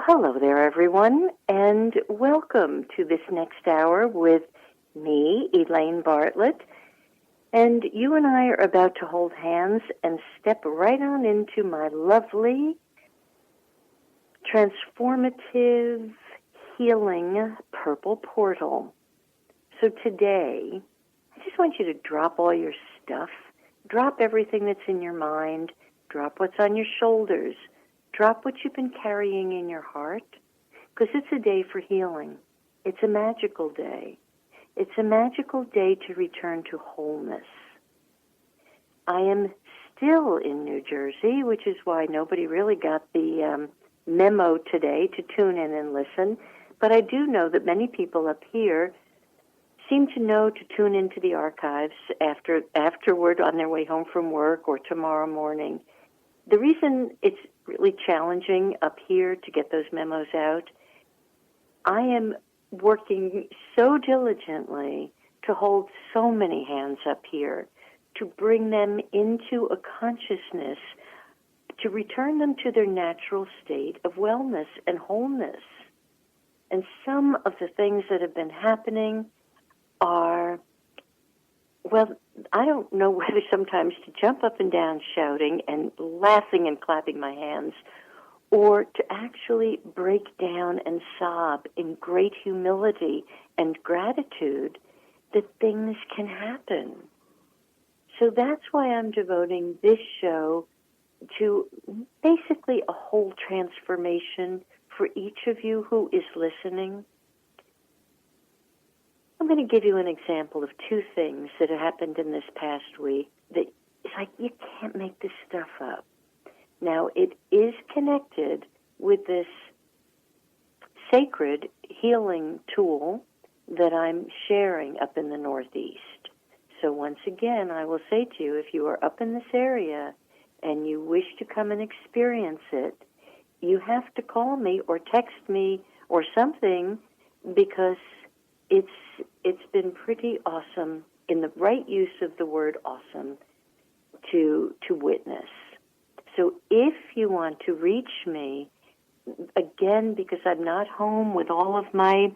Hello there, everyone, and welcome to this next hour with me, Elaine Bartlett. And you and I are about to hold hands and step right on into my lovely, transformative, healing purple portal. So today, I just want you to drop all your stuff, drop everything that's in your mind, drop what's on your shoulders, drop what you've been carrying in your heart, because it's a day for healing. It's a magical day. It's a magical day to return to wholeness. I am still in New Jersey, which is why nobody really got the memo today to tune in and listen. But I do know that many people up here seem to know to tune into the archives afterward on their way home from work or tomorrow morning. The reason it's really challenging up here to get those memos out, I am working so diligently to hold so many hands up here, to bring them into a consciousness, to return them to their natural state of wellness and wholeness. And some of the things that have been happening are, well, I don't know whether sometimes to jump up and down shouting and laughing and clapping my hands, or to actually break down and sob in great humility and gratitude that things can happen. So that's why I'm devoting this show to basically a whole transformation for each of you who is listening. I'm going to give you an example of two things that have happened in this past week that it's like you can't make this stuff up. Now, it is connected with this sacred healing tool that I'm sharing up in the Northeast. So once again, I will say to you, if you are up in this area and you wish to come and experience it, you have to call me or text me or something, because it's been pretty awesome, in the right use of the word awesome, to witness. So if you want to reach me, again, because I'm not home with all of my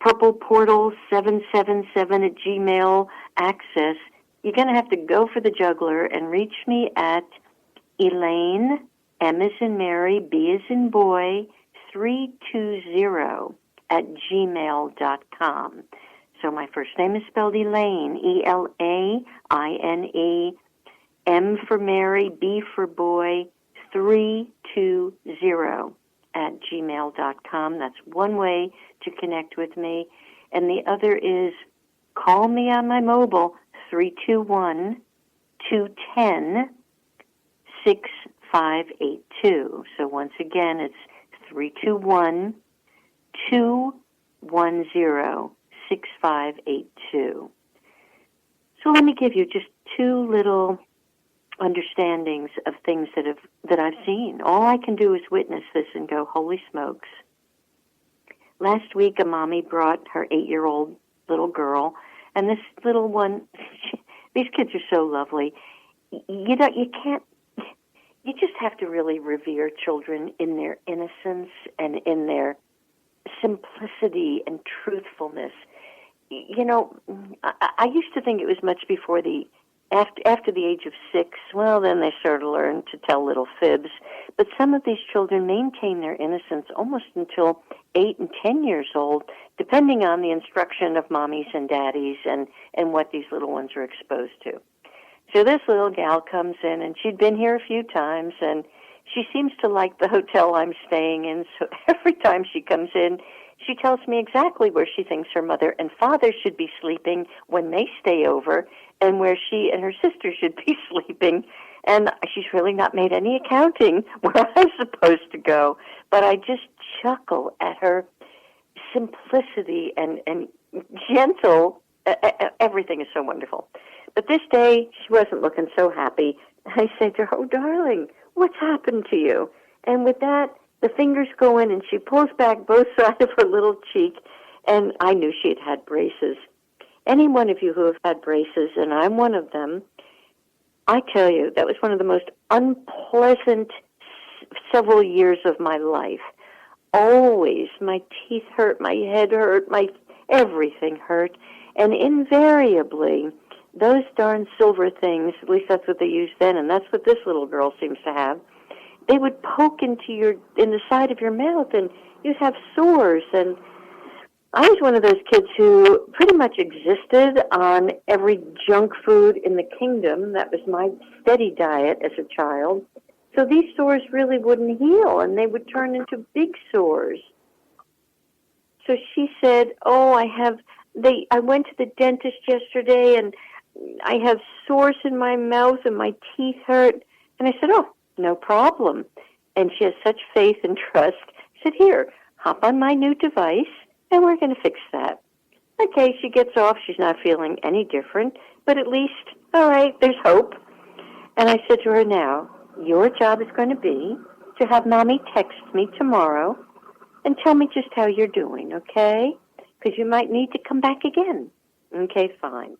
Purple Portal 777 at Gmail access, you're going to have to go for the juggler and reach me at Elaine, M as in Mary, B as in boy, 320 at gmail.com. So my first name is spelled Elaine, E-L-A-I-N-E, M for Mary, B for boy, 320 at gmail.com. That's one way to connect with me. And the other is call me on my mobile, 321-210-6582. So once again, it's 321-210-6582. So let me give you just two little understandings of things that I've seen. All I can do is witness this and go, holy smokes. Last week, a mommy brought her 8-year-old little girl, and this little one, these kids are so lovely. You just have to really revere children in their innocence and in their simplicity and truthfulness. You know, I used to think it was much before after the age of 6, well, then they sort of learn to tell little fibs. But some of these children maintain their innocence almost until 8 and 10 years old, depending on the instruction of mommies and daddies and what these little ones are exposed to. So this little gal comes in, and she'd been here a few times, and she seems to like the hotel I'm staying in. So every time she comes in, she tells me exactly where she thinks her mother and father should be sleeping when they stay over, and where she and her sister should be sleeping. And she's really not made any accounting where I'm supposed to go. But I just chuckle at her simplicity and gentle. Everything is so wonderful. But this day, she wasn't looking so happy. I said to her, oh, darling, what's happened to you? And with that, the fingers go in, and she pulls back both sides of her little cheek, and I knew she had had braces. Any one of you who have had braces, and I'm one of them, I tell you, that was one of the most unpleasant several years of my life. always, my teeth hurt, my head hurt, my everything hurt. And invariably, those darn silver things, at least that's what they used then, and that's what this little girl seems to have, they would poke in the side of your mouth, and you'd have sores. And I was one of those kids who pretty much existed on every junk food in the kingdom. That was my steady diet as a child. So these sores really wouldn't heal, and they would turn into big sores. So she said, "Oh, I went to the dentist yesterday, and I have sores in my mouth, and my teeth hurt." And I said, "Oh, no problem." And she has such faith and trust. I said, "Here, hop on my new device, and we're going to fix that." Okay, she gets off. She's not feeling any different, but at least, all right, there's hope. And I said to her, "Now, your job is going to be to have Mommy text me tomorrow and tell me just how you're doing, okay? Because you might need to come back again." Okay, fine.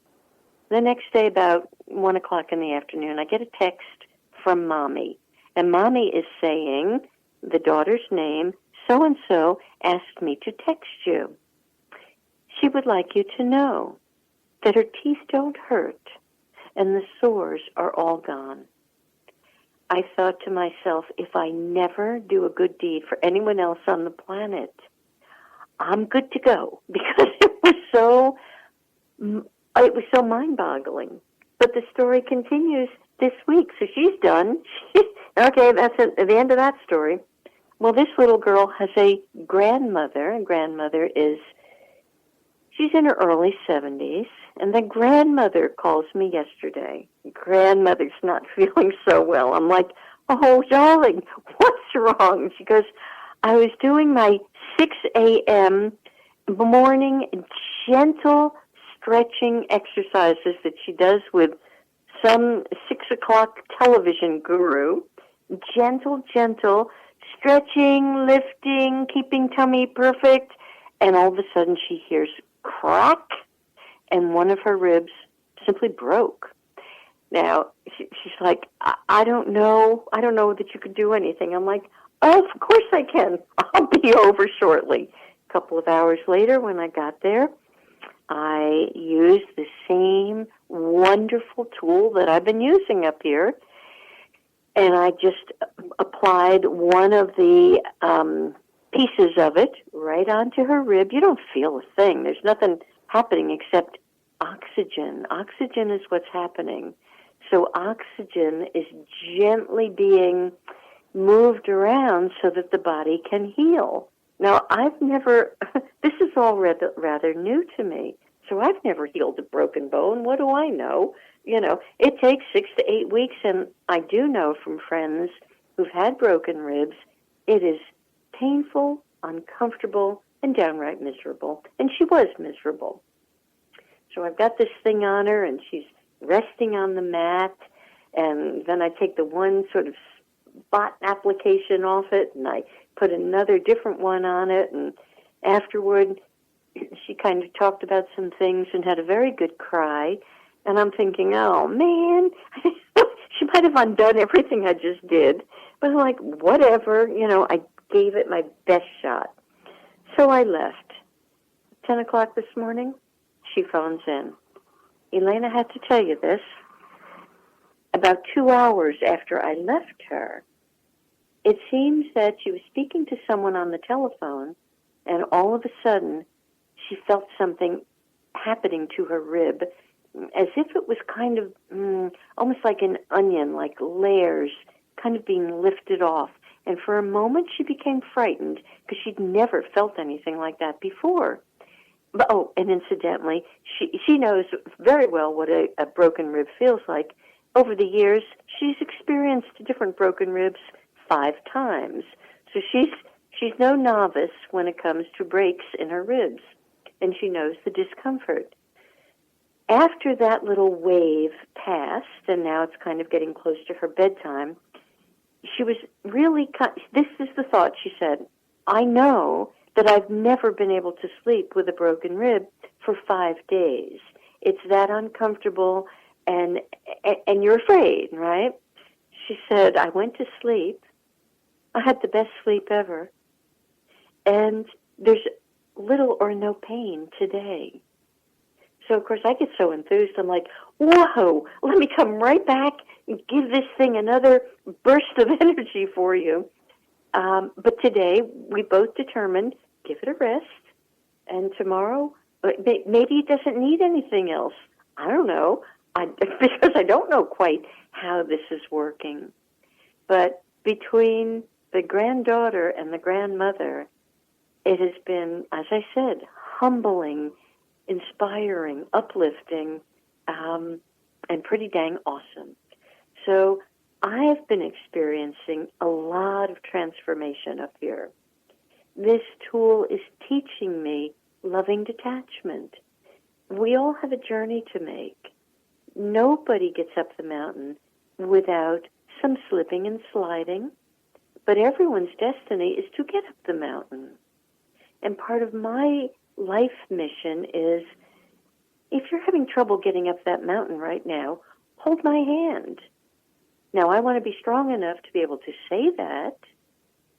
The next day, about 1 o'clock in the afternoon, I get a text from Mommy. And Mommy is saying, the daughter's name, so-and-so asked me to text you. She would like you to know that her teeth don't hurt and the sores are all gone. I thought to myself, if I never do a good deed for anyone else on the planet, I'm good to go, because it was so mind-boggling. But the story continues this week, so she's done. Okay, that's the end of that story. Well, this little girl has a grandmother, and she's in her early 70s, and the grandmother calls me yesterday. Grandmother's not feeling so well. I'm like, "Oh, darling, what's wrong?" She goes, "I was doing my 6 a.m. morning gentle stretching exercises that she does with some 6 o'clock television guru. Gentle stretching, lifting, keeping tummy perfect." And all of a sudden she hears crack, and one of her ribs simply broke. Now, she's like, I don't know that you could do anything." I'm like, "Oh, of course I can. I'll be over shortly." A couple of hours later, when I got there, I used the same wonderful tool that I've been using up here, and I just applied one of the pieces of it right onto her rib. You don't feel a thing. There's nothing happening except oxygen. Oxygen is what's happening. So oxygen is gently being moved around so that the body can heal. Now, this is all rather new to me. So I've never healed a broken bone. What do I know? It takes 6 to 8 weeks, and I do know from friends who've had broken ribs, it is painful, uncomfortable, and downright miserable. And she was miserable. So I've got this thing on her, and she's resting on the mat, and then I take the one sort of spot application off it, and I put another different one on it, and afterward she kind of talked about some things and had a very good cry, and I'm thinking, oh man, she might have undone everything I just did, but I'm like, whatever, I gave it my best shot. So I left. 10 o'clock this morning, she phones in. "Elaine, I had to tell you this. About 2 hours after I left her, it seems that she was speaking to someone on the telephone, and all of a sudden, she felt something happening to her rib, as if it was kind of almost like an onion, like layers kind of being lifted off. And for a moment, she became frightened because she'd never felt anything like that before. But, oh, and incidentally, she knows very well what a broken rib feels like. Over the years, she's experienced different broken ribs 5 times. So she's no novice when it comes to breaks in her ribs, and she knows the discomfort. After that little wave passed, and now it's kind of getting close to her bedtime, she was really, this is the thought, she said, "I know that I've never been able to sleep with a broken rib for 5 days. It's that uncomfortable, and you're afraid, right?" She said, "I went to sleep. I had the best sleep ever. And there's little or no pain today. So, of course, I get so enthused. I'm like, whoa, let me come right back and give this thing another burst of energy for you. But today, we both determined, give it a rest. And tomorrow, maybe it doesn't need anything else. I don't know, because I don't know quite how this is working. But between the granddaughter and the grandmother, it has been, as I said, humbling, inspiring, uplifting, and pretty dang awesome. So I've been experiencing a lot of transformation up here. This tool is teaching me loving detachment. We all have a journey to make. Nobody gets up the mountain without some slipping and sliding, but everyone's destiny is to get up the mountain. And part of my life mission is, if you're having trouble getting up that mountain right now, hold my hand. Now, I want to be strong enough to be able to say that.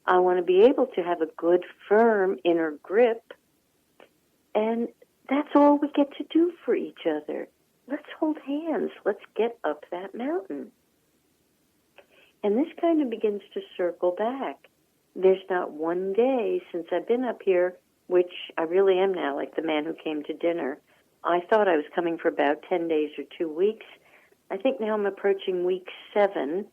I want to be able to have a good, firm inner grip. And that's all we get to do for each other. Let's hold hands. Let's get up that mountain. And this kind of begins to circle back. There's not one day since I've been up here, which I really am now, like the man who came to dinner. I thought I was coming for about 10 days or 2 weeks. I think now I'm approaching week 7,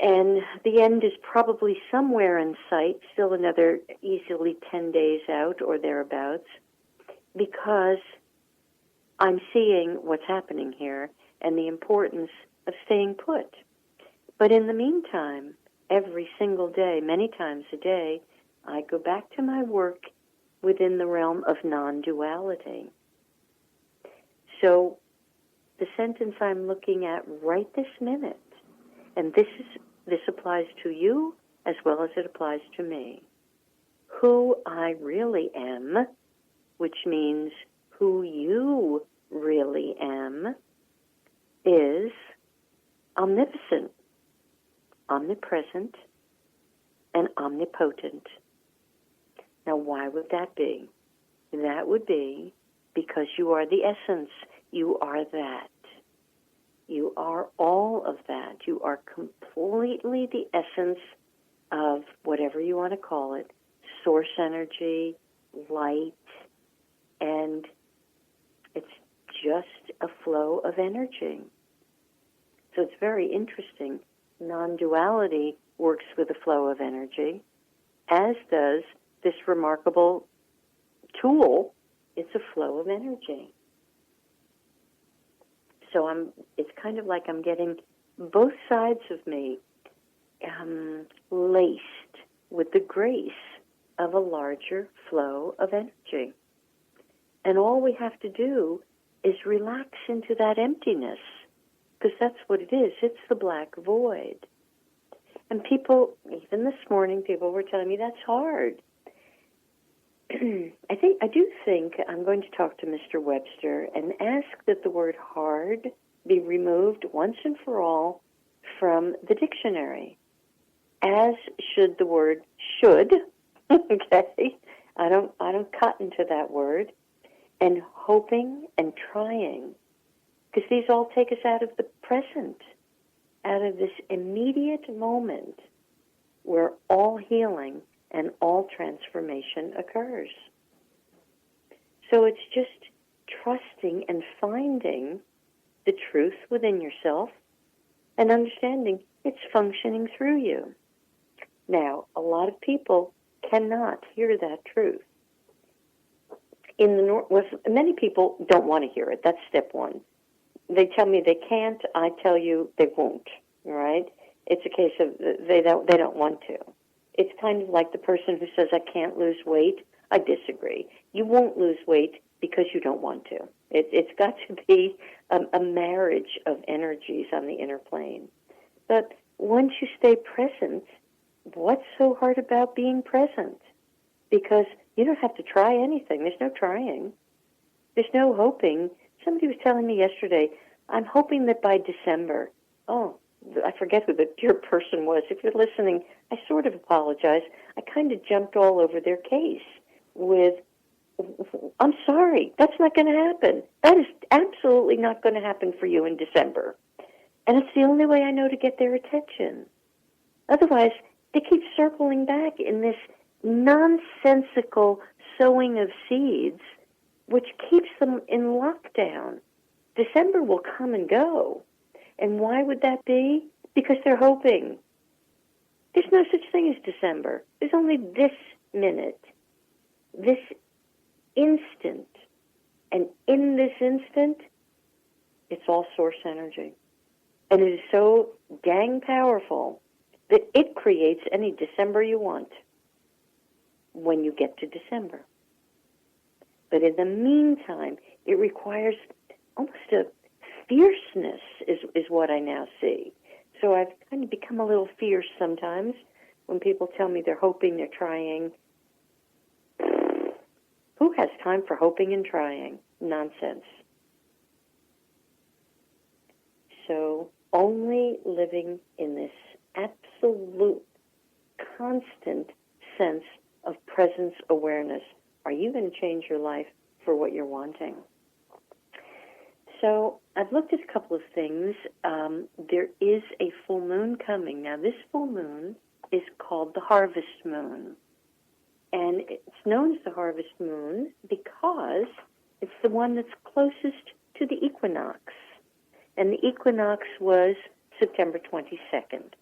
and the end is probably somewhere in sight, still another easily 10 days out or thereabouts, because I'm seeing what's happening here and the importance of staying put. But in the meantime, every single day, many times a day, I go back to my work within the realm of non-duality. So the sentence I'm looking at right this minute, and this applies to you as well as it applies to me. Who I really am, which means who you really am, is omnipotent, omnipresent, and omnipotent. Now, why would that be? That would be because you are the essence. You are that. You are all of that. You are completely the essence of whatever you want to call it, source energy, light, and it's just a flow of energy. So it's very interesting. Non-duality works with the flow of energy, as does this remarkable tool. It's a flow of energy. So it's kind of like I'm getting both sides of me laced with the grace of a larger flow of energy. And all we have to do is relax into that emptiness, because that's what it is. It's the black void. And people, even this morning, people were telling me that's hard. I do think I'm going to talk to Mr. Webster and ask that the word hard be removed once and for all from the dictionary, as should the word should. Okay? I don't cut into that word. And hoping and trying, because these all take us out of the present, out of this immediate moment where all healing and all transformation occurs. So it's just trusting and finding the truth within yourself and understanding it's functioning through you. Now, a lot of people cannot hear that truth. Many people don't want to hear it. That's step one. They tell me they can't. I tell you they won't. Right? It's a case of they don't want to. It's kind of like the person who says, I can't lose weight. I disagree. You won't lose weight because you don't want to. It's got to be a marriage of energies on the inner plane. But once you stay present, what's so hard about being present? Because you don't have to try anything. There's no trying. There's no hoping. Somebody was telling me yesterday, I'm hoping that by December, I forget who the dear person was. If you're listening, I sort of apologize. I kind of jumped all over their case with, I'm sorry, that's not going to happen. That is absolutely not going to happen for you in December. And it's the only way I know to get their attention. Otherwise, they keep circling back in this nonsensical sowing of seeds, which keeps them in lockdown. December will come and go. And why would that be? Because they're hoping. There's no such thing as December. There's only this minute, this instant. And in this instant, it's all source energy. And it is so dang powerful that it creates any December you want when you get to December. But in the meantime, it requires almost a fierceness is what I now see. So I've kind of become a little fierce sometimes when people tell me they're hoping, they're trying. Who has time for hoping and trying? Nonsense. So only living in this absolute, constant sense of presence awareness are you going to change your life for what you're wanting. So I've looked at a couple of things. There is a full moon coming. Now, this full moon is called the harvest moon. And it's known as the harvest moon because it's the one that's closest to the equinox. And the equinox was September 22nd.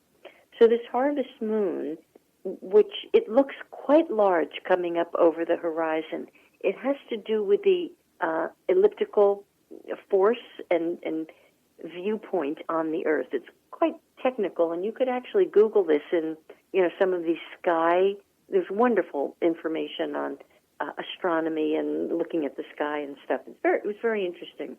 So this harvest moon, which it looks quite large coming up over the horizon, it has to do with the elliptical force and viewpoint on the Earth. It's quite technical, and you could actually Google this in some of these sky. There's wonderful information on astronomy and looking at the sky and stuff. It was very interesting.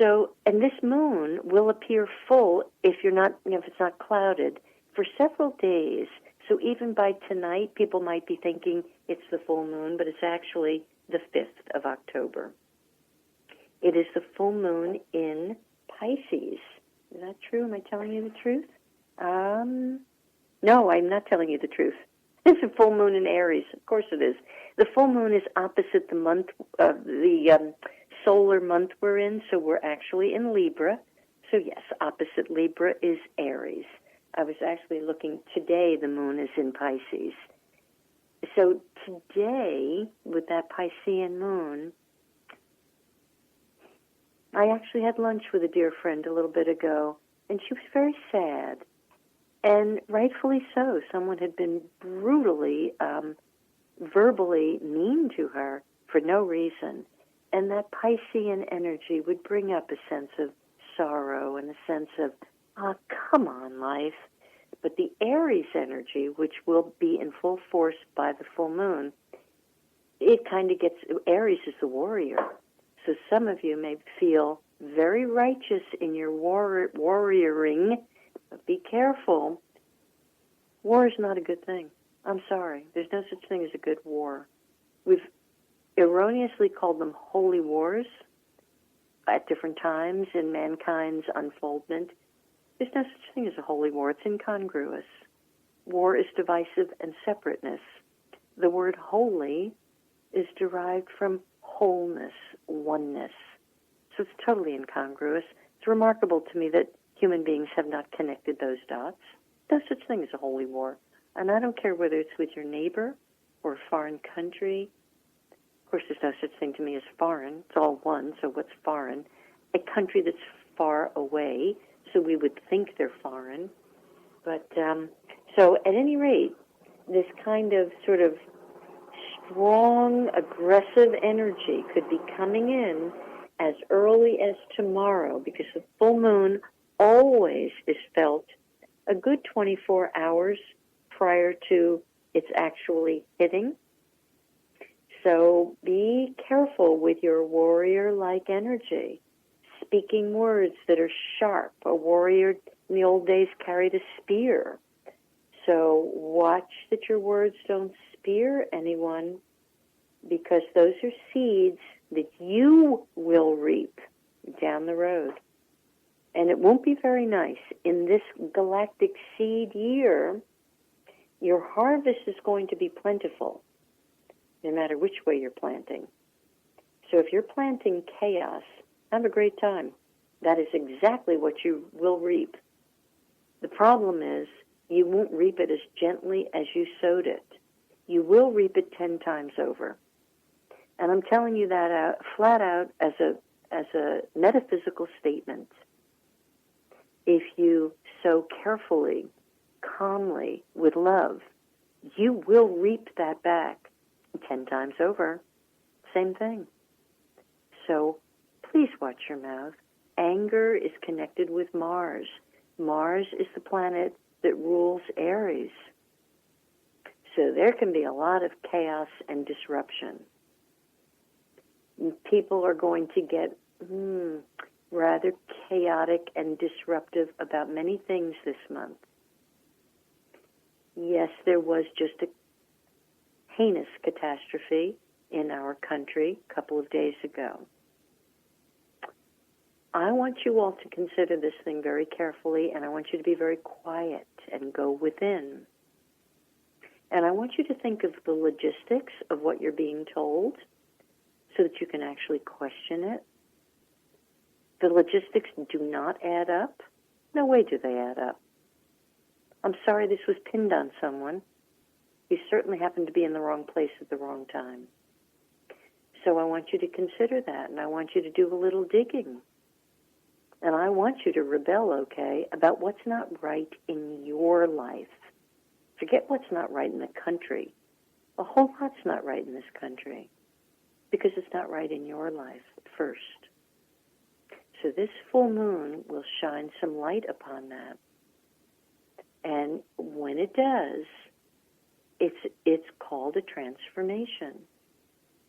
So, and this moon will appear full if it's not clouded for several days. So even by tonight, people might be thinking it's the full moon, but it's actually the 5th of October. It is the full moon in Pisces. Is that true? Am I telling you the truth? No, I'm not telling you the truth. It's a full moon in Aries. Of course it is. The full moon is opposite the month, the solar month we're in, so we're actually in Libra. So yes, opposite Libra is Aries. I was actually looking today, the moon is in Pisces. So today, with that Piscean moon, I actually had lunch with a dear friend a little bit ago, and she was very sad. And rightfully so. Someone had been brutally, verbally mean to her for no reason. And that Piscean energy would bring up a sense of sorrow and a sense of, come on, life. But the Aries energy, which will be in full force by the full moon, it kind of gets, Aries is the warrior. So some of you may feel very righteous in your warrioring, but be careful. War is not a good thing. I'm sorry. There's no such thing as a good war. We've erroneously called them holy wars at different times in mankind's unfoldment. There's no such thing as a holy war. It's incongruous. War is divisive and separateness. The word holy is derived from wholeness, oneness. So it's totally incongruous. It's remarkable to me that human beings have not connected those dots. No such thing as a holy war. And I don't care whether it's with your neighbor or a foreign country. Of course, there's no such thing to me as foreign. It's all one, so what's foreign? A country that's far away, so we would think they're foreign. But, so at any rate, this kind of sort of strong, aggressive energy could be coming in as early as tomorrow, because the full moon always is felt a good 24 hours prior to its actually hitting. So be careful with your warrior-like energy, speaking words that are sharp. A warrior in the old days carried a spear. So watch that your words don't spear anyone, because those are seeds that you will reap down the road. And it won't be very nice. In this galactic seed year, Your harvest is going to be plentiful, no matter which way you're planting. So if you're planting chaos, have a great time. That is exactly what you will reap. The problem is you won't reap it as gently as you sowed it. You will reap it 10 times over. And I'm telling you that out, flat out as a metaphysical statement. If you sow carefully, calmly, with love, you will reap that back 10 times over. Same thing. So please watch your mouth. Anger is connected with Mars. Mars is the planet that rules Aries. So there can be a lot of chaos and disruption. People are going to get rather chaotic and disruptive about many things this month. Yes, there was just a heinous catastrophe in our country a couple of days ago. I want you all to consider this thing very carefully, and I want you to be very quiet and go within. And I want you to think of the logistics of what you're being told so that you can actually question it. The logistics do not add up. No way do they add up. I'm sorry this was pinned on someone. You certainly happened to be in the wrong place at the wrong time. So I want you to consider that, and I want you to do a little digging. And I want you to rebel, okay, about what's not right in your life. Forget what's not right in the country. A whole lot's not right in this country because it's not right in your life first. So this full moon will shine some light upon that. And when it does, it's called a transformation.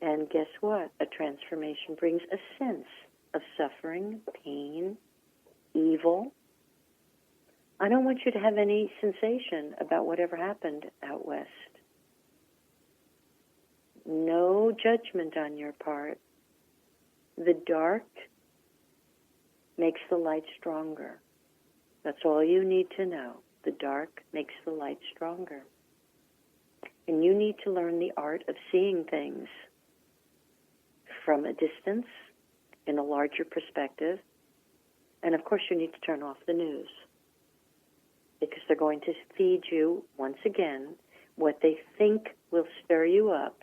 And guess what? A transformation brings a sense of suffering, pain, evil. I don't want you to have any sensation about whatever happened out west. No judgment on your part. The dark makes the light stronger. That's all you need to know. The dark makes the light stronger. And you need to learn the art of seeing things from a distance, in a larger perspective. And of course you need to turn off the news, because they're going to feed you, once again, what they think will stir you up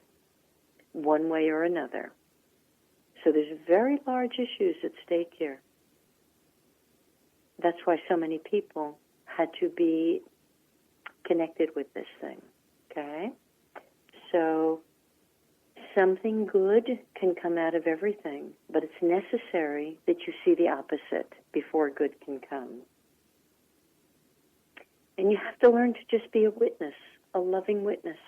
one way or another. So there's very large issues at stake here. That's why so many people had to be connected with this thing, okay? So something good can come out of everything, but it's necessary that you see the opposite before good can come. And you have to learn to just be a witness, a loving witness.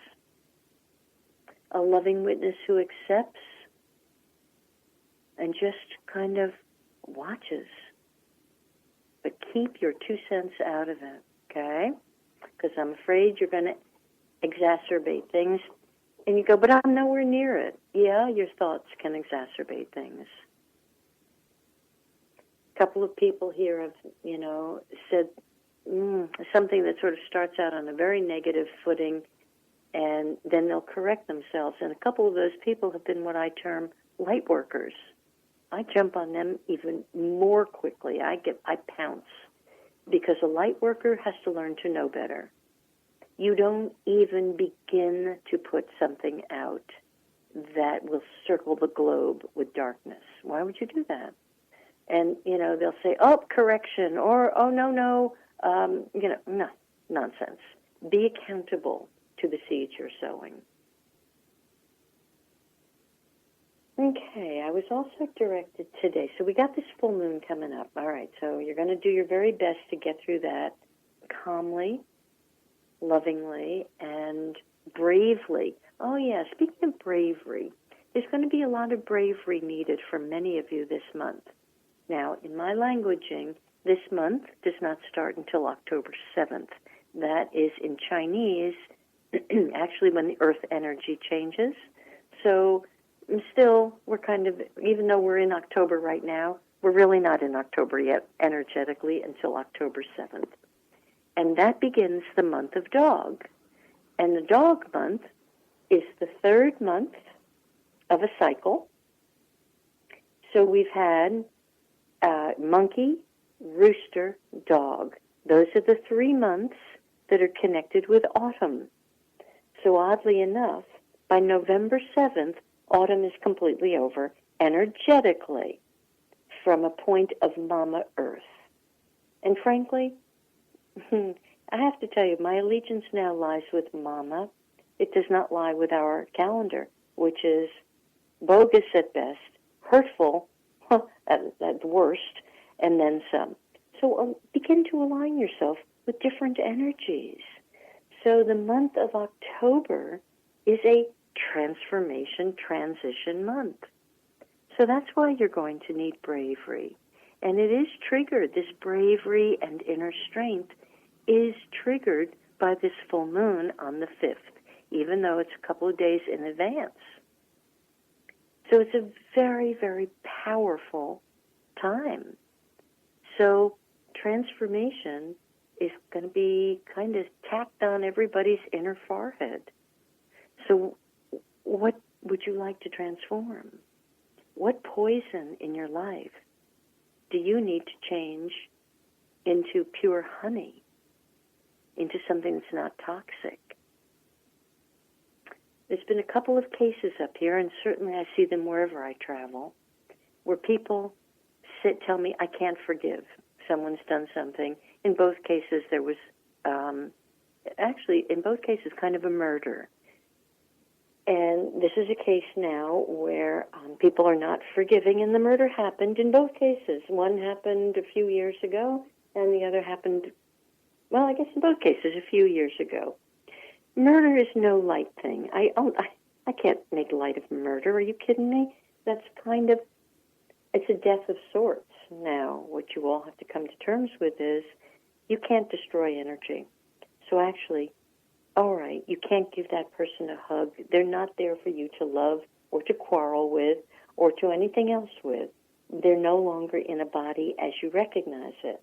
A loving witness who accepts and just kind of watches. But keep your 2 cents out of it, okay? Because I'm afraid you're going to exacerbate things. And you go, but I'm nowhere near it. Yeah, your thoughts can exacerbate things. A couple of people here have, said something that sort of starts out on a very negative footing, and then they'll correct themselves. And a couple of those people have been what I term light workers. I jump on them even more quickly. I pounce, because a light worker has to learn to know better. You don't even begin to put something out that will circle the globe with darkness. Why would you do that? And, they'll say, oh, correction, or, oh, no, no, nonsense. Be accountable to the seeds you're sowing. Okay, I was also directed today. So we got this full moon coming up. All right, so you're going to do your very best to get through that calmly, lovingly, and bravely. Oh, yeah, speaking of bravery, there's going to be a lot of bravery needed for many of you this month. Now, in my languaging, this month does not start until October 7th. That is in Chinese, actually when the earth energy changes. So still, we're kind of, even though we're in October right now, we're really not in October yet energetically until October 7th. And that begins the month of dog. And the dog month is the third month of a cycle. So we've had monkey, rooster, dog. Those are the 3 months that are connected with autumn. So oddly enough, by November 7th, autumn is completely over, energetically, from a point of Mama Earth. And frankly, I have to tell you, my allegiance now lies with Mama. It does not lie with our calendar, which is bogus at best, hurtful at worst, and then some. So begin to align yourself with different energies. So the month of October is a transformation, transition month. So that's why you're going to need bravery. And it is triggered, this bravery and inner strength is triggered by this full moon on the 5th, even though it's a couple of days in advance. So it's a very, very powerful time. So transformation is going to be kind of tacked on everybody's inner forehead. So what would you like to transform? What poison in your life do you need to change into pure honey, into something that's not toxic? There's been a couple of cases up here, and certainly I see them wherever I travel, where people tell me, I can't forgive. Someone's done something. In both cases, there was, in both cases, kind of a murder. And this is a case now where people are not forgiving, and the murder happened in both cases. One happened a few years ago, and the other happened, well, I guess in both cases a few years ago. Murder is no light thing. I can't make light of murder. Are you kidding me? That's it's a death of sorts. Now, what you all have to come to terms with is you can't destroy energy. So actually, all right, you can't give that person a hug. They're not there for you to love or to quarrel with or to anything else with. They're no longer in a body as you recognize it.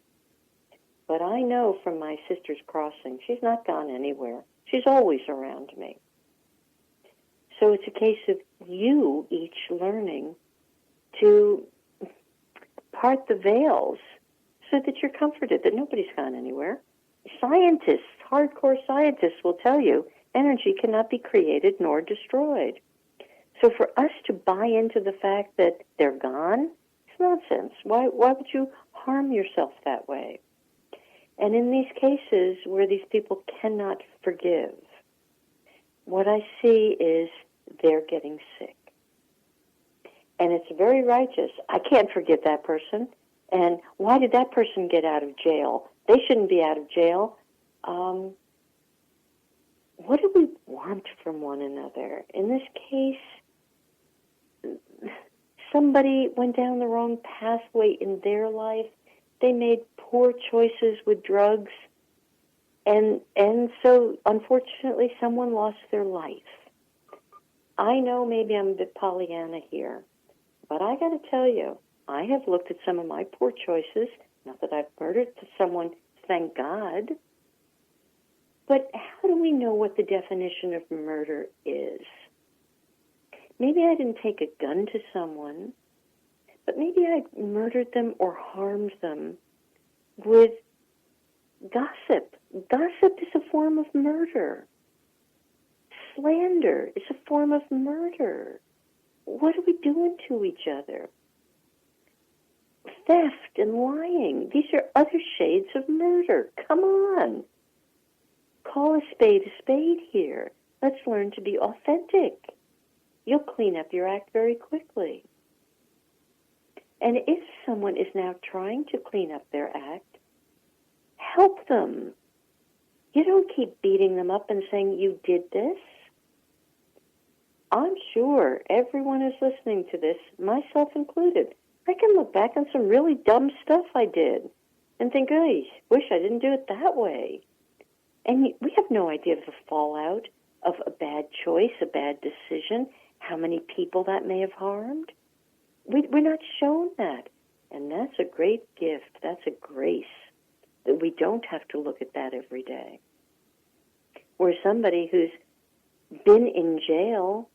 But I know from my sister's crossing, she's not gone anywhere. She's always around me. So it's a case of you each learning to part the veils so that you're comforted that nobody's gone anywhere. Scientists, hardcore scientists will tell you energy cannot be created nor destroyed. So for us to buy into the fact that they're gone, it's nonsense. Why would you harm yourself that way? And in these cases where these people cannot forgive, what I see is they're getting sick. And it's very righteous. I can't forgive that person. And why did that person get out of jail? They shouldn't be out of jail. What do we want from one another? In this case, somebody went down the wrong pathway in their life. They made poor choices with drugs. And so, unfortunately, someone lost their life. I know maybe I'm a bit Pollyanna here, but I got to tell you, I have looked at some of my poor choices. Not that I've murdered someone, thank God. But how do we know what the definition of murder is? Maybe I didn't take a gun to someone, but maybe I murdered them or harmed them with gossip. Gossip is a form of murder. Slander is a form of murder. What are we doing to each other? Theft and lying, these are other shades of murder. Come on. Call a spade here. Let's learn to be authentic. You'll clean up your act very quickly. And if someone is now trying to clean up their act, help them. You don't keep beating them up and saying, you did this. I'm sure everyone is listening to this, myself included. I can look back on some really dumb stuff I did and think, I wish I didn't do it that way. And we have no idea of the fallout of a bad choice, a bad decision, how many people that may have harmed. We're not shown that. And that's a great gift. That's a grace that we don't have to look at that every day. Or somebody who's been in jail,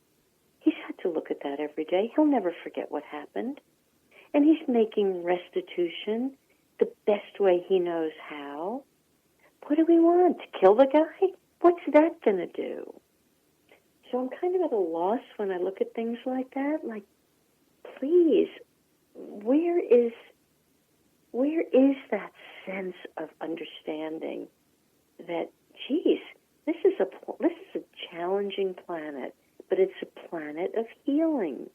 he's had to look at that every day. He'll never forget what happened. And he's making restitution the best way he knows how. What do we want? To kill the guy? What's that going to do? So I'm kind of at a loss when I look at things like that. Like, please, where is that sense of understanding that, geez, this is a challenging planet, but it's a planet of healing.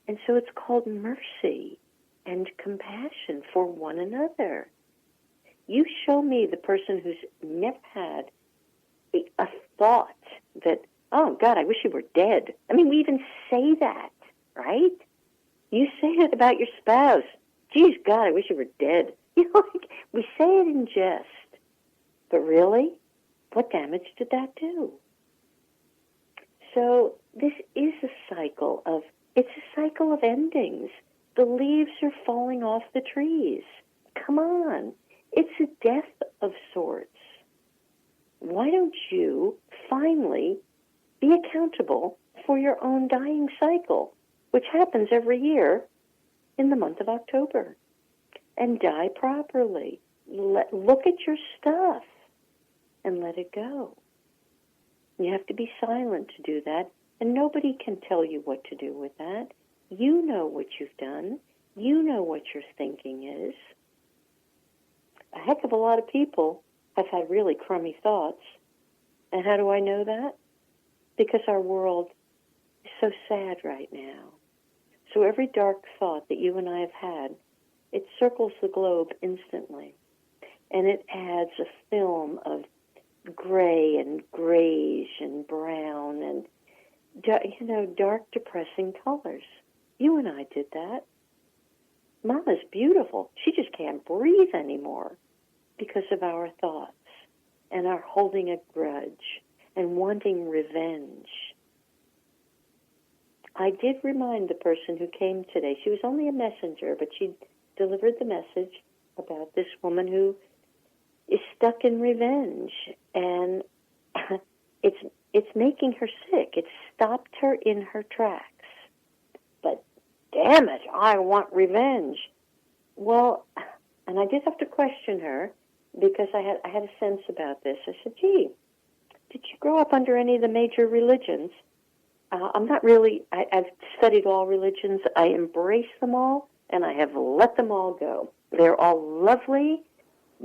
And so it's called mercy and compassion for one another. You show me the person who's never had a thought that, oh, God, I wish you were dead. I mean, we even say that, right? You say it about your spouse. Geez, God, I wish you were dead. You know, like, we say it in jest. But really, what damage did that do? So this is a cycle of endings. The leaves are falling off the trees. Come on. It's a death of sorts. Why don't you finally be accountable for your own dying cycle, which happens every year in the month of October, and die properly? Look at your stuff and let it go. You have to be silent to do that, and nobody can tell you what to do with that. You know what you've done. You know what your thinking is. A heck of a lot of people have had really crummy thoughts. And how do I know that? Because our world is so sad right now. So every dark thought that you and I have had, it circles the globe instantly. And it adds a film of gray and grayish and brown and, dark, depressing colors. You and I did that. Mama's beautiful. She just can't breathe anymore because of our thoughts and our holding a grudge and wanting revenge. I did remind the person who came today, she was only a messenger, but she delivered the message about this woman who is stuck in revenge, and it's making her sick. It stopped her in her tracks. But damn it, I want revenge. Well, and I did have to question her because I had a sense about this. I said, gee, did you grow up under any of the major religions? I'm not really, I've studied all religions. I embrace them all, and I have let them all go. They're all lovely,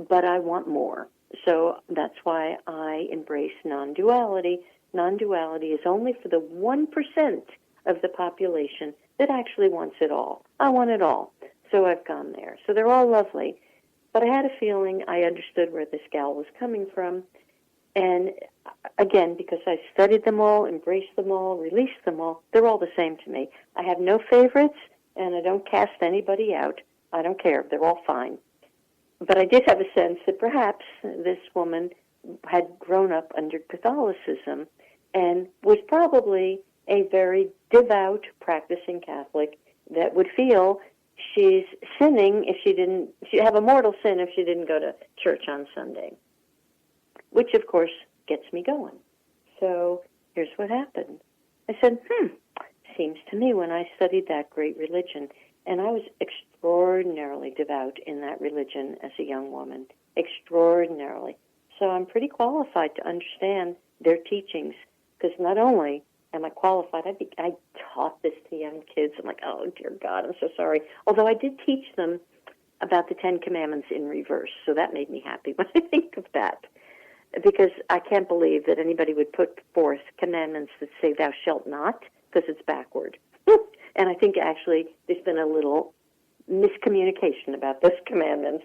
but I want more. So that's why I embrace non-duality. Non-duality is only for the 1% of the population that actually wants it all. I want it all. So I've gone there. So they're all lovely. But I had a feeling I understood where this gal was coming from. And again, because I studied them all, embraced them all, released them all, they're all the same to me. I have no favorites, and I don't cast anybody out. I don't care. They're all fine. But I did have a sense that perhaps this woman had grown up under Catholicism and was probably a very devout, practicing Catholic that would feel she's sinning if she'd have a mortal sin if she didn't go to church on Sunday, which, of course, gets me going. So here's what happened. I said, seems to me when I studied that great religion, and I was extraordinarily devout in that religion as a young woman, extraordinarily. So I'm pretty qualified to understand their teachings, because not only am I qualified, I taught this to young kids. I'm like, oh, dear God, I'm so sorry. Although I did teach them about the Ten Commandments in reverse, so that made me happy when I think of that, because I can't believe that anybody would put forth commandments that say thou shalt not, because it's backward. And I think actually there's been a little miscommunication about those commandments.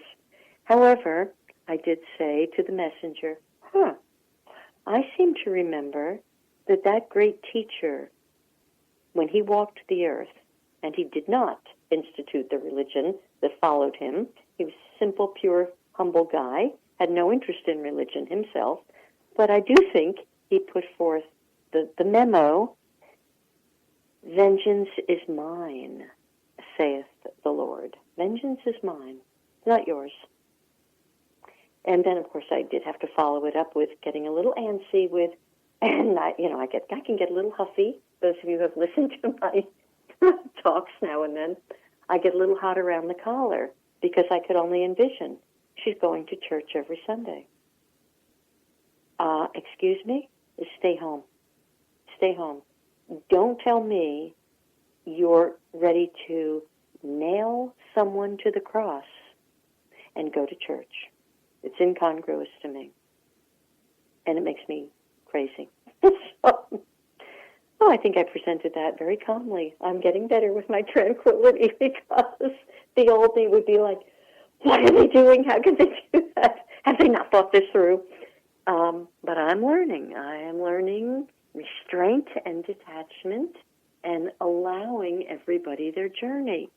However, I did say to the messenger, I seem to remember that great teacher, when he walked the earth, and he did not institute the religion that followed him, he was a simple, pure, humble guy, had no interest in religion himself, but I do think he put forth the memo, vengeance is mine, saith the Lord. Vengeance is mine, not yours. And then, of course, I did have to follow it up with getting a little antsy with, and I can get a little huffy. Those of you who have listened to my talks now and then, I get a little hot around the collar because I could only envision she's going to church every Sunday. Excuse me? Stay home. Stay home. Don't tell me you're ready to nail someone to the cross and go to church. It's incongruous to me. And it makes me crazy. I think I presented that very calmly. I'm getting better with my tranquility because the old me would be like, what are they doing? How can they do that? Have they not thought this through? But I'm learning. I am learning restraint and detachment and allowing everybody their journey.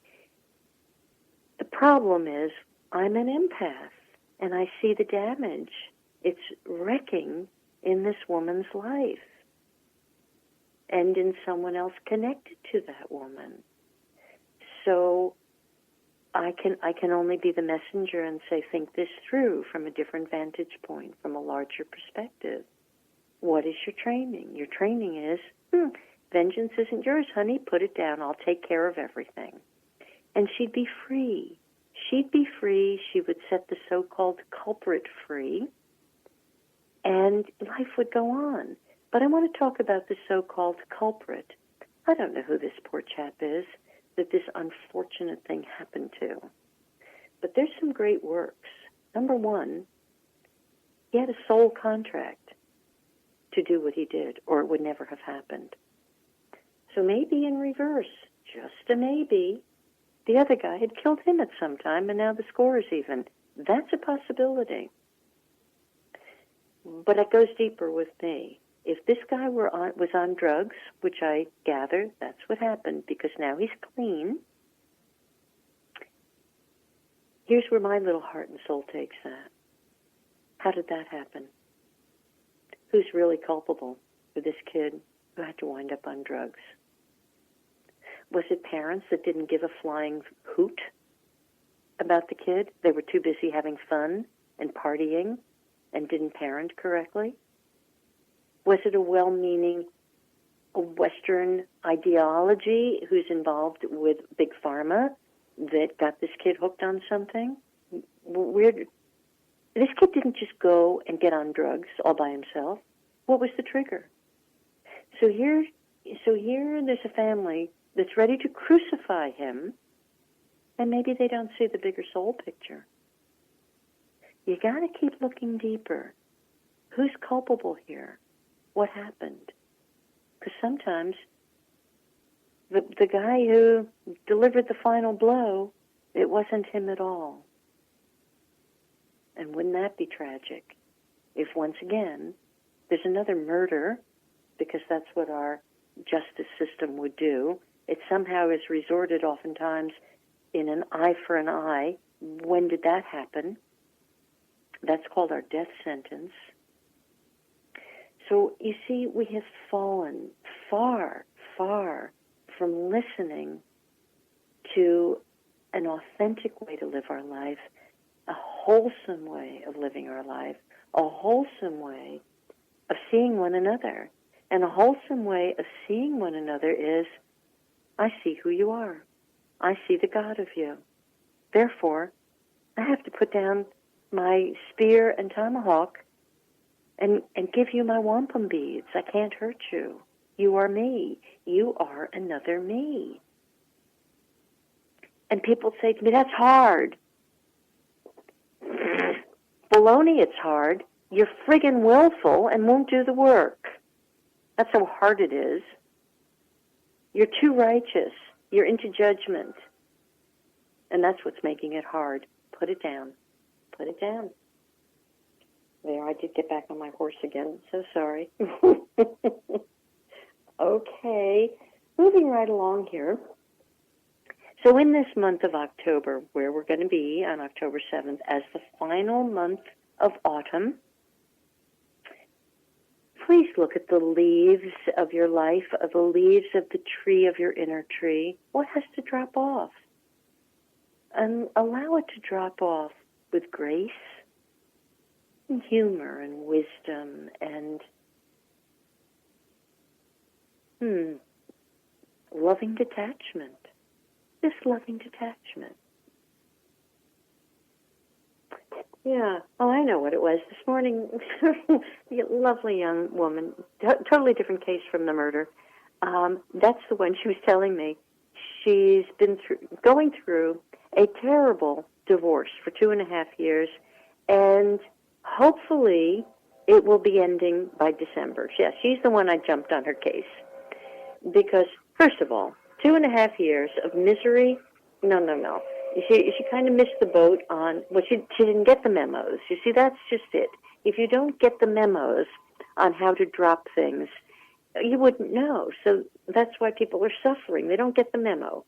The problem is I'm an empath, and I see the damage it's wrecking in this woman's life and in someone else connected to that woman. So I can only be the messenger and say, think this through from a different vantage point, from a larger perspective. What is your training? Your training is, vengeance isn't yours, honey. Put it down. I'll take care of everything. And she'd be free. She'd be free. She would set the so-called culprit free, and life would go on. But I want to talk about the so-called culprit. I don't know who this poor chap is that this unfortunate thing happened to. But there's some great works. Number one, he had a soul contract to do what he did, or it would never have happened. So maybe in reverse, just a maybe, the other guy had killed him at some time, and now the score is even. That's a possibility. But it goes deeper with me. If this guy was on drugs, which I gather that's what happened because now he's clean, here's where my little heart and soul takes that. How did that happen? Who's really culpable for this kid who had to wind up on drugs? Was it parents that didn't give a flying hoot about the kid? They were too busy having fun and partying and didn't parent correctly? Was it a well-meaning Western ideology who's involved with Big Pharma that got this kid hooked on something? This kid didn't just go and get on drugs all by himself. What was the trigger? So here there's a family that's ready to crucify him, and maybe they don't see the bigger soul picture. You got to keep looking deeper. Who's culpable here? What happened? Because sometimes the guy who delivered the final blow, it wasn't him at all. And wouldn't that be tragic if once again there's another murder, because that's what our justice system would do. It somehow is resorted oftentimes in an eye for an eye. When did that happen? That's called our death sentence. So you see, we have fallen far, far from listening to an authentic way to live our life, a wholesome way of living our life, a wholesome way of seeing one another. And a wholesome way of seeing one another is, I see who you are. I see the God of you. Therefore, I have to put down my spear and tomahawk and give you my wampum beads. I can't hurt you. You are me. You are another me. And people say to me, that's hard. Baloney, it's hard. You're friggin' willful and won't do the work. That's how hard it is. You're too righteous. You're into judgment. And that's what's making it hard. Put it down. Put it down. There, I did get back on my horse again. So sorry. Okay. Moving right along here. So in this month of October, where we're going to be on October 7th as the final month of autumn, please look at the leaves of your life, the leaves of the tree of your inner tree. What has to drop off? And allow it to drop off with grace, humor and wisdom and loving detachment. Just loving detachment. Yeah. Oh, I know what it was. This morning, the lovely young woman, totally different case from the murder. That's the one she was telling me. She's been going through a terrible divorce for 2.5 years, and hopefully it will be ending by December. Yeah, she's the one I jumped on her case. Because, first of all, 2.5 years of misery, no. She kind of missed the boat on, well, she didn't get the memos. You see, that's just it. If you don't get the memos on how to drop things, you wouldn't know. So that's why people are suffering. They don't get the memo.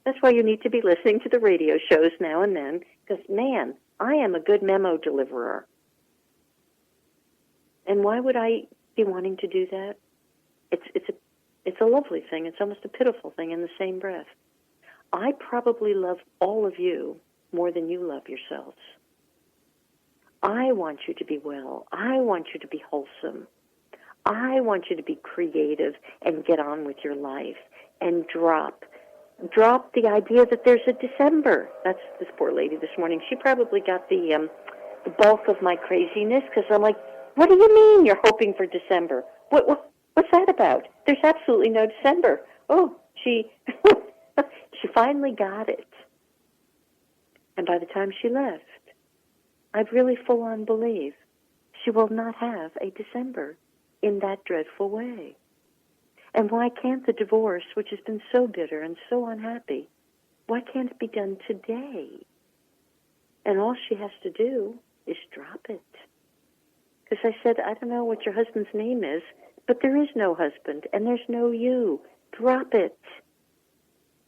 That's why you need to be listening to the radio shows now and then, because, man, I am a good memo deliverer. And why would I be wanting to do that? It's a lovely thing. It's almost a pitiful thing in the same breath. I probably love all of you more than you love yourselves. I want you to be well. I want you to be wholesome. I want you to be creative and get on with your life and drop the idea that there's a December. That's this poor lady this morning. She probably got the bulk of my craziness because I'm like, what do you mean you're hoping for December? What's that about? There's absolutely no December. Oh, she she finally got it. And by the time she left, I really full on believe she will not have a December in that dreadful way. And why can't the divorce, which has been so bitter and so unhappy, why can't it be done today? And all she has to do is drop it. Because I said, I don't know what your husband's name is, but there is no husband, and there's no you. Drop it.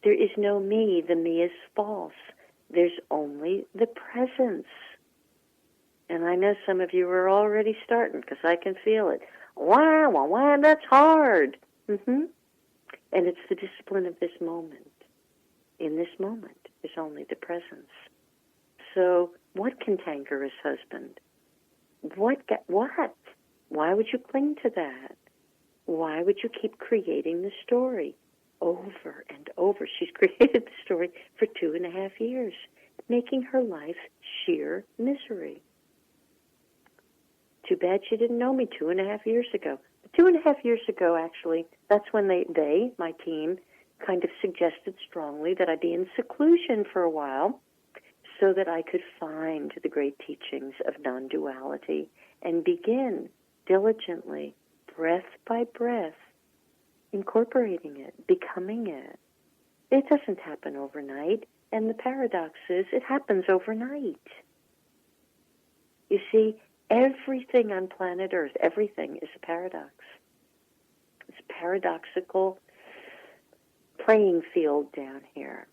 There is no me. The me is false. There's only the presence. And I know some of you are already starting, because I can feel it. Wow, that's hard. And it's the discipline of this moment. In this moment is only the presence. So what cantankerous husband? What? Why would you cling to that? Why would you keep creating the story over and over? She's created the story for 2.5 years, making her life sheer misery. Too bad she didn't know me 2.5 years ago. 2.5 years ago, actually, that's when my team, kind of suggested strongly that I be in seclusion for a while so that I could find the great teachings of non-duality and begin diligently, breath by breath, incorporating it, becoming it. It doesn't happen overnight, and the paradox is it happens overnight. You see, everything on planet Earth, everything is a paradox. It's a paradoxical playing field down here.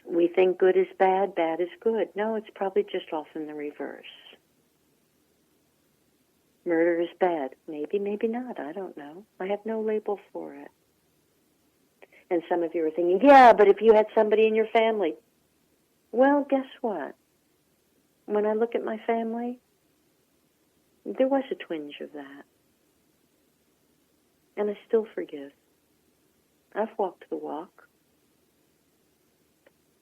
We think good is bad, bad is good. No, it's probably just often the reverse. Murder is bad. Maybe, maybe not. I don't know. I have no label for it. And some of you are thinking, yeah, but if you had somebody in your family. Well, guess what? When I look at my family, there was a twinge of that. And I still forgive. I've walked the walk.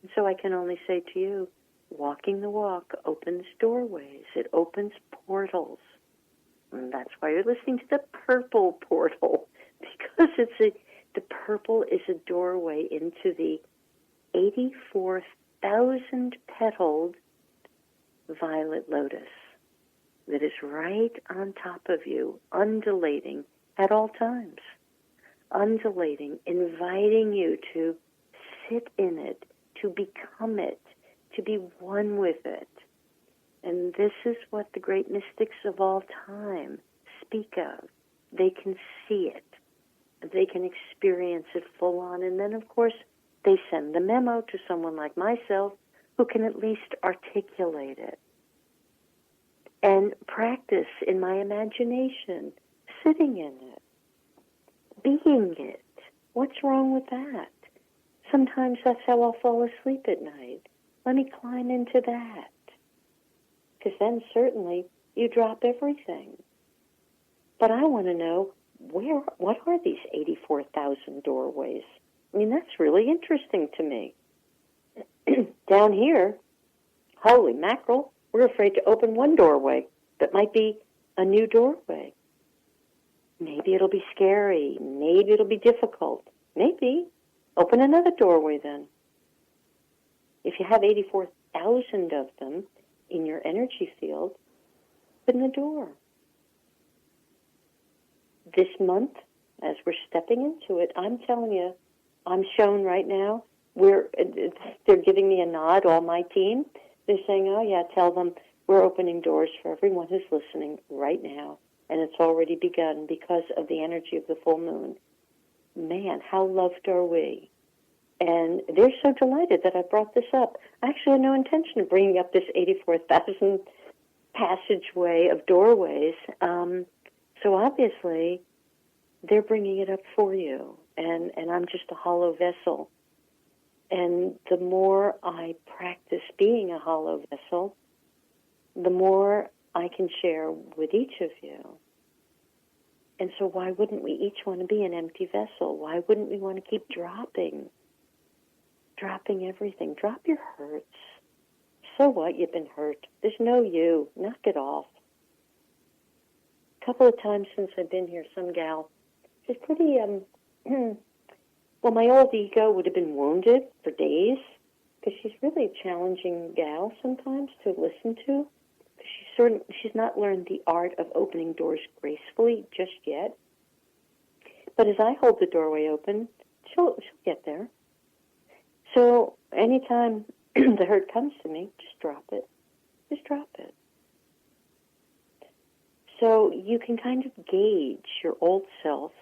And so I can only say to you, walking the walk opens doorways. It opens portals. And that's why you're listening to the purple portal, because the purple is a doorway into the 84,000 petaled violet lotus that is right on top of you, undulating at all times, undulating, inviting you to sit in it, to become it, to be one with it. And this is what the great mystics of all time speak of. They can see it. They can experience it full on. And then, of course, they send the memo to someone like myself who can at least articulate it. And practice in my imagination, sitting in it, being it. What's wrong with that? Sometimes that's how I'll fall asleep at night. Let me climb into that. Because then certainly you drop everything. But I want to know, what are these 84,000 doorways? I mean, that's really interesting to me. Down here, holy mackerel, we're afraid to open one doorway that might be a new doorway. Maybe it'll be scary. Maybe it'll be difficult. Maybe. Open another doorway then. If you have 84,000 of them in your energy field, open the door. This month, as we're stepping into it, I'm telling you, I'm shown right now, they're giving me a nod, all my team. They're saying, oh yeah, tell them we're opening doors for everyone who's listening right now. And it's already begun because of the energy of the full moon. Man, how loved are we? And they're so delighted that I brought this up. I actually had no intention of bringing up this 84,000 passageway of doorways. So obviously, they're bringing it up for you. And I'm just a hollow vessel. And the more I practice being a hollow vessel, the more I can share with each of you. And so why wouldn't we each want to be an empty vessel? Why wouldn't we want to keep dropping everything? Drop your hurts. So what? You've been hurt. There's no you. Knock it off. A couple of times since I've been here, some gal, she's pretty, well, my old ego would have been wounded for days because she's really a challenging gal sometimes to listen to. She's not learned the art of opening doors gracefully just yet. But as I hold the doorway open, she'll get there. So anytime the hurt comes to me, just drop it. Just drop it. So you can kind of gauge your old self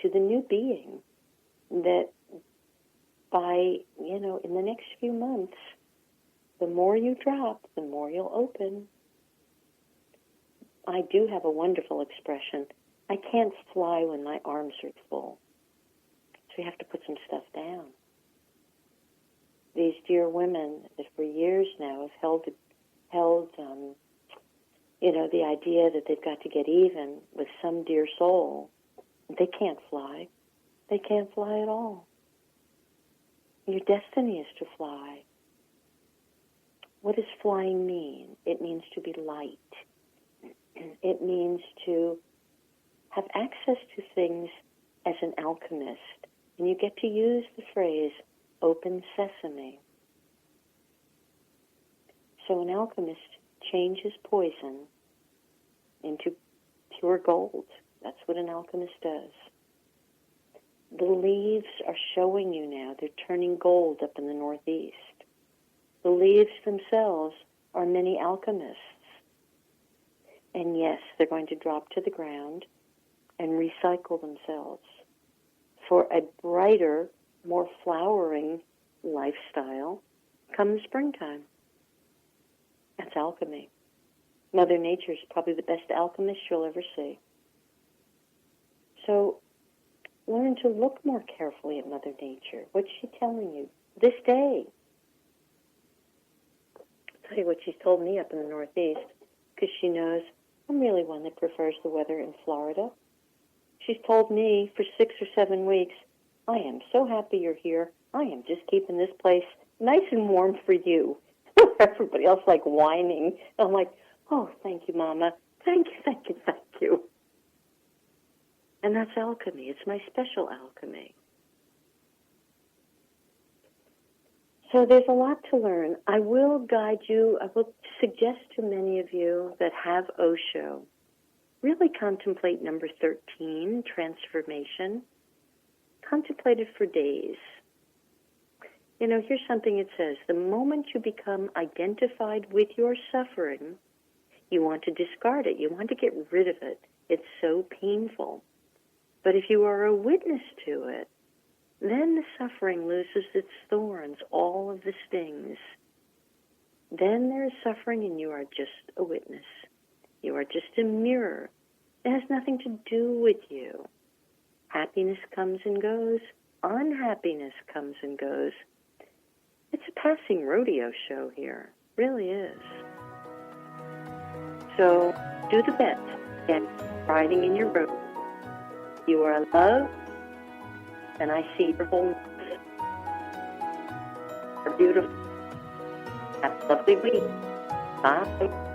to the new being that by, in the next few months, the more you drop, the more you'll open. I do have a wonderful expression. I can't fly when my arms are full. So you have to put some stuff down. These dear women that for years now have held the idea that they've got to get even with some dear soul. They can't fly. They can't fly at all. Your destiny is to fly. What does flying mean? It means to be light. It means to have access to things as an alchemist. And you get to use the phrase, open sesame. So an alchemist changes poison into pure gold. That's what an alchemist does. The leaves are showing you now. They're turning gold up in the Northeast. The leaves themselves are many alchemists. And yes, they're going to drop to the ground and recycle themselves for a brighter, more flowering lifestyle come springtime. That's alchemy. Mother Nature is probably the best alchemist you'll ever see. So learn to look more carefully at Mother Nature. What's she telling you this day? I'll tell you what she's told me up in the Northeast, because she knows I'm really one that prefers the weather in Florida. She's told me for 6 or 7 weeks, I am so happy you're here. I am just keeping this place nice and warm for you. Everybody else like whining. I'm like, oh, thank you, Mama. Thank you, thank you, thank you. And that's alchemy. It's my special alchemy. So there's a lot to learn. I will guide you. I will suggest to many of you that have Osho, really contemplate number 13, transformation. Contemplate it for days. Here's something it says. The moment you become identified with your suffering, you want to discard it. You want to get rid of it. It's so painful. But if you are a witness to it, then the suffering loses its thorns, all of the stings. Then there is suffering and you are just a witness. You are just a mirror. It has nothing to do with you. Happiness comes and goes. Unhappiness comes and goes. It's a passing rodeo show here. It really is. So do the best. And riding in your room. You are loved, and I see your wholeness. You're beautiful. Have a lovely week. Bye.